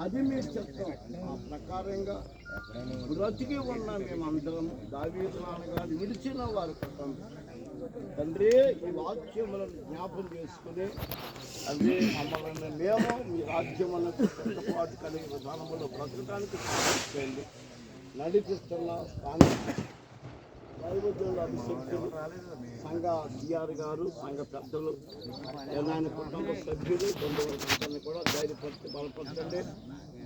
అది మీరు చెప్తాం. ఆ ప్రకారంగా బ్రతికి ఉన్నాం మేమందరం. దావీదు నాన్నగారు విడిచిన వారి కుటుంబం తండ్రి ఈ వాక్యములను జ్ఞాపం చేసుకుని అదే మమ్మల్ని మేము మీ రాజ్యములను పాటు కలిగే విధానంలో బ్రతకడానికి సాధించండి. నడిపిస్తున్న స్థానిక దైవజనుల అభిషక్తులు, సంఘ సిఆర్ గారు, సంఘ పెద్దలు, ఆయన కుటుంబ సభ్యులు, బంధువులందరినీ కూడా ధైర్యపరిచి బలపరచండి.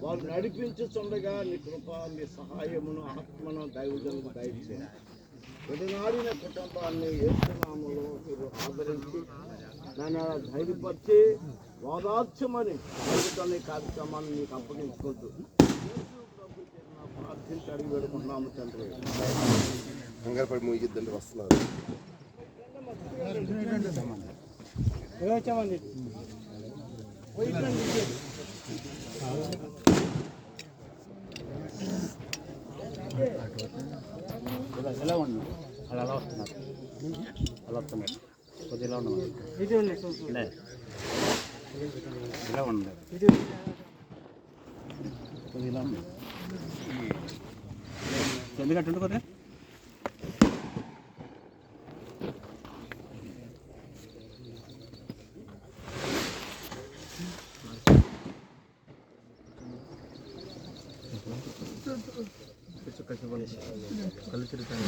వారు నడిపించుతుండగా నీ కృప, నీ సహాయమును, ఆత్మను దైవజనులకు దయచేయండి. విడనాడిన కుటుంబాన్ని యేసునామములో మీరు ఆదరించి నన్ను ధైర్యపరిచి వాదార్చమని దైవజనుల కార్యక్రమాన్ని మీకు అప్పగించుకుంటూ ప్రార్థించి అడిగి పెడుకుంటున్నాము తండ్రి. కంగారుపడి ముగిద్దండి వస్తున్నారు. ఎలా ఉన్నారు అలా అలా వస్తున్నారు అలా వస్తున్నారు కొద్దిగా ఎలా ఉన్నారు ఇలా ఉన్నారు కొద్దిగా ఇలా ఉన్నారు ఎందుకంటే కొద్దిగా కళ్ళు తిరుగుతాను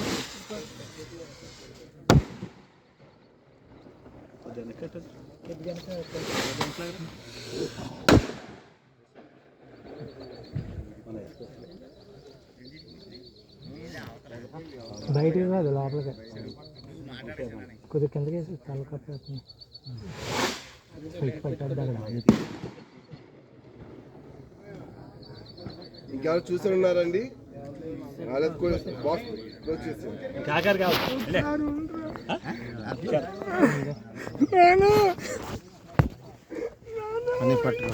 బయటికి కాదు లోపలికి కొద్దిగా కిందకేసి తల కప్పేస్తుంది ఇంకెవరు చూసి ఉన్నారండి? కాకర కావాలి పట్టుకో